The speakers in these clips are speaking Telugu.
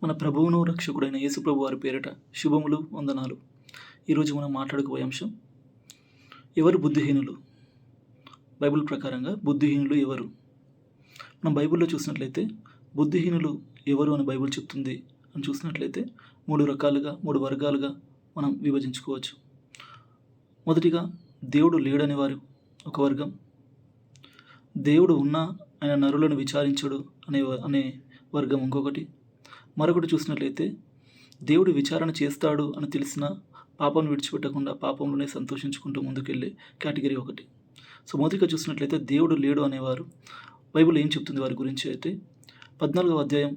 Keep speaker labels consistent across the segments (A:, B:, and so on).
A: మన ప్రభువును రక్షకుడైన యేసుప్రభు వారి పేరిట శుభములు వందనాలు. ఈరోజు మనం మాట్లాడుకోబోయే అంశం, ఎవరు బుద్ధిహీనులు? బైబిల్ ప్రకారంగా బుద్ధిహీనులు ఎవరు? మనం బైబిల్లో చూసినట్లయితే బుద్ధిహీనులు ఎవరు అని బైబిల్ చెప్తుంది అని చూసినట్లయితే 3 వర్గాలుగా మనం విభజించుకోవచ్చు. మొదటిగా దేవుడు లేడని వారు ఒక వర్గం. దేవుడు ఉన్నా ఆయన నరులను విచారించడు అనే వర్గం ఇంకొకటి. మరొకటి చూసినట్లయితే దేవుడు విచారణ చేస్తాడు అని తెలిసిన పాపం విడిచిపెట్టకుండా పాపంలోనే సంతోషించుకుంటూ ముందుకెళ్ళే కేటగిరీ ఒకటి. సో మొదటిగా చూసినట్లయితే దేవుడు లేడు అనేవారు బైబిల్ ఏం చెప్తుంది వారి గురించి అయితే 14వ అధ్యాయం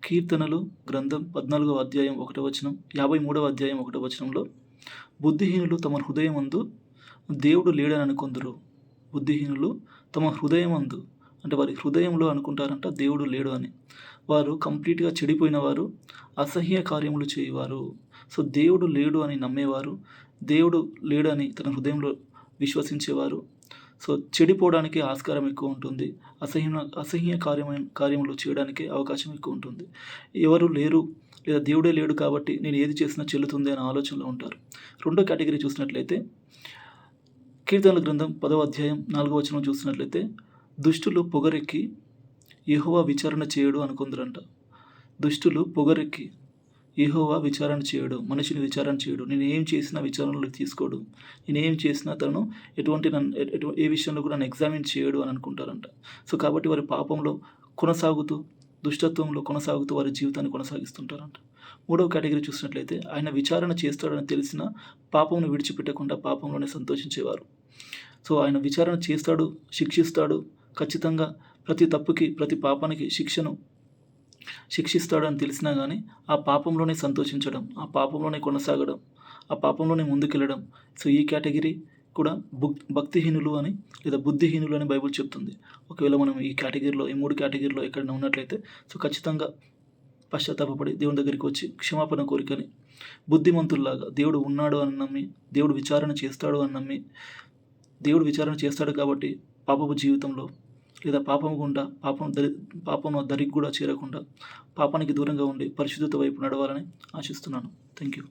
A: కీర్తనలు గ్రంథం 14వ అధ్యాయం 1వ వచనం, 53వ అధ్యాయం 1వ వచనంలో బుద్ధిహీనులు తమ హృదయమందు దేవుడు లేడని అనుకొందురు. బుద్ధిహీనులు తమ హృదయమందు అంటే వారి హృదయంలో అనుకుంటారంట దేవుడు లేడు అని. వారు కంప్లీట్గా చెడిపోయిన వారు, అసహ్య కార్యములు చేయవారు. సో దేవుడు లేడు అని నమ్మేవారు, దేవుడు లేడు అని తన హృదయంలో విశ్వసించేవారు. సో చెడిపోవడానికి ఆస్కారం ఎక్కువ ఉంటుంది, అసహ్య కార్యములు చేయడానికి అవకాశం ఎక్కువ ఉంటుంది. ఎవరు లేరు లేదా దేవుడే లేడు కాబట్టి నేను ఏది చేసినా చెల్లుతుంది అనే ఆలోచనలో ఉంటారు. రెండో కేటగిరీ చూసినట్లయితే కీర్తనల గ్రంథం 10వ అధ్యాయం 4వ వచనం చూసినట్లయితే దుష్టులు పొగరెక్కి యెహోవా విచారణ చేయడు అనుకుందరంట. దుష్టులు పొగరెక్కి యెహోవా విచారణ చేయడు, మనిషిని విచారణ చేయడు, నేను ఏం చేసినా విచారణలోకి తీసుకోడు, నేను ఏం చేసినా తను ఏ విషయంలో కూడా నన్ను ఎగ్జామిన్ చేయడు అని అనుకుంటారంట. సో కాబట్టి వారి పాపంలో కొనసాగుతూ దుష్టత్వంలో కొనసాగుతూ వారి జీవితాన్ని కొనసాగిస్తుంటారంట. మూడవ కేటగిరీ చూసినట్లయితే ఆయన విచారణ చేస్తాడని తెలిసిన పాపంను విడిచిపెట్టకుండా పాపంలోనే సంతోషించేవారు. సో ఆయన విచారణ చేస్తాడు, శిక్షిస్తాడు, ఖచ్చితంగా ప్రతి తప్పుకి ప్రతి పాపానికి శిక్షిస్తాడని తెలిసినా కానీ ఆ పాపంలోనే సంతోషించడం, ఆ పాపంలోనే కొనసాగడం, ఆ పాపంలోనే ముందుకెళ్ళడం. సో ఈ కేటగిరీ కూడా భక్తిహీనులు అని లేదా బుద్ధిహీనులు అని బైబిల్ చెప్తుంది. ఒకవేళ మనం ఈ 3 కేటగిరీలో ఎక్కడైనా ఉన్నట్లయితే సో ఖచ్చితంగా పశ్చాత్తాపపడి దేవుని దగ్గరికి వచ్చి క్షమాపణ కోరికని బుద్ధిమంతుల్లాగా దేవుడు ఉన్నాడు అని నమ్మి, దేవుడు విచారణ చేస్తాడు అని నమ్మి, దేవుడు విచారణ చేస్తాడు కాబట్టి పాపపు జీవితంలో లేదా పాపం గుండా పాపం దరికి కూడా చేరకుండా పాపానికి దూరంగా ఉండి పరిశుద్ధత వైపు నడవాలని ఆశిస్తున్నాను. Thank you.